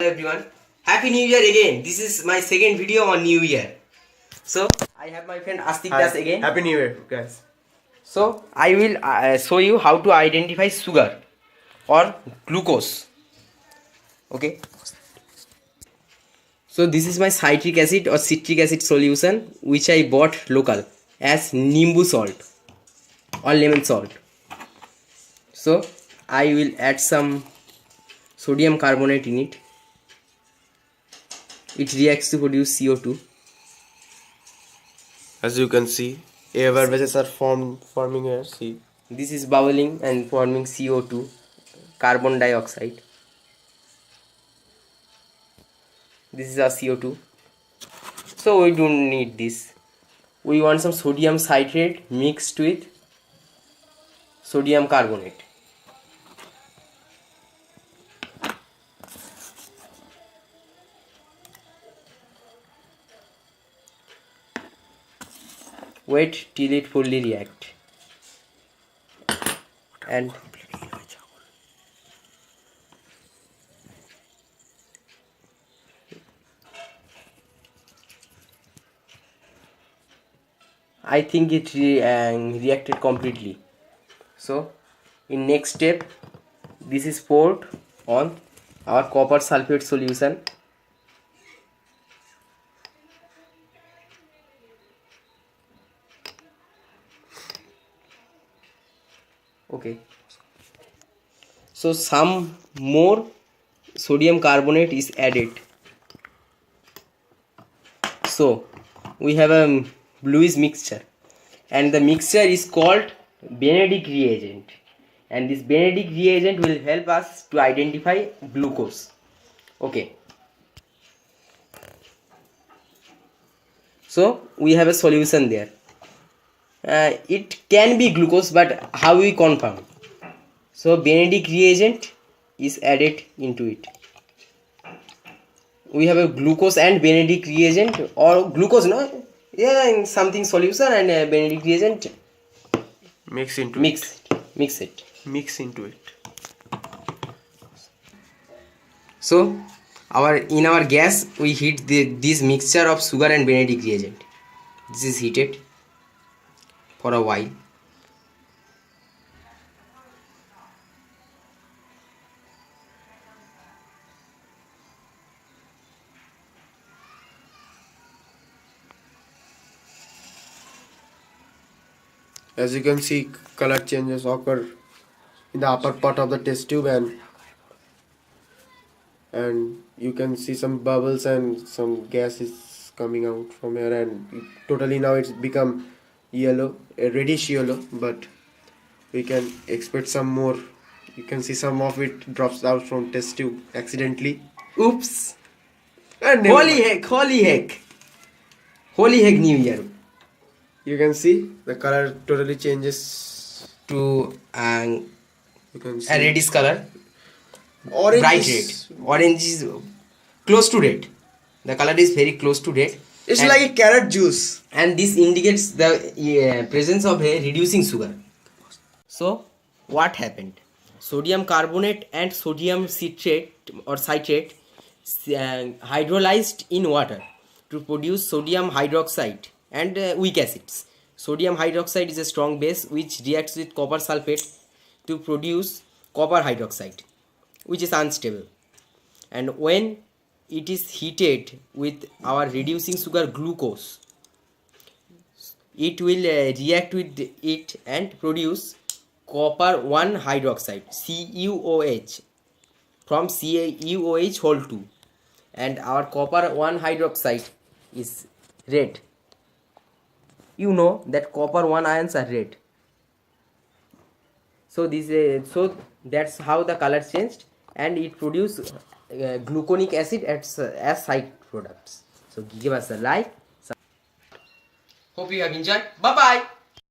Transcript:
Everyone, Happy New Year again. This is my second video on New Year. So I have my friend Astik again. Happy New Year, guys. So I will show you how to identify sugar or glucose. Okay. So this is my citric acid or citric acid solution which I bought local as Nimbu salt or lemon salt. So I will add some sodium carbonate in it. It reacts to produce CO2. As you can see, air bubbles are forming here. See, this is bubbling and forming CO2, carbon dioxide. This is our CO2. So we don't need this. We want some sodium citrate mixed with sodium carbonate. Wait till it fully react. And I think it reacted completely. So in next step, this is poured on our copper sulfate solution. Okay, so some more sodium carbonate is added. So we have a bluish mixture, and the mixture is called Benedict reagent, and this Benedict reagent will help us to identify glucose. Okay, so we have a solution there. It can be glucose, but how we confirm? So Benedict reagent is added into it. We have a glucose and Benedict reagent, or glucose, no? Yeah, in something solution and Benedict reagent. Mix into it. So in our gas we heat this mixture of sugar and Benedict reagent. This is heated for a while. As you can see, color changes occur in the upper part of the test tube, and you can see some bubbles and some gas is coming out from here, and totally now it's become yellow, a reddish yellow, but we can expect some more. You can see some of it drops out from test tube accidentally. Oops! And Holy heck! New Year! You can see the color totally changes to you can see a reddish color. orange, Bright red. Orange is close to red. The color is very close to red. It's like a carrot juice. And this indicates the presence of a reducing sugar. So what happened? Sodium carbonate and sodium citrate or citrate hydrolyzed in water to produce sodium hydroxide and weak acids. Sodium hydroxide is a strong base which reacts with copper sulfate to produce copper hydroxide, which is unstable. And when it is heated with our reducing sugar glucose, it will react with it and produce copper 1 hydroxide, CuOH, from CuOH whole 2, and our copper 1 hydroxide is red. You know that copper 1 ions are red. So so that's how the color changed, and it produced gluconic acid as side products. So give us a like. Hope you have enjoyed. Bye bye.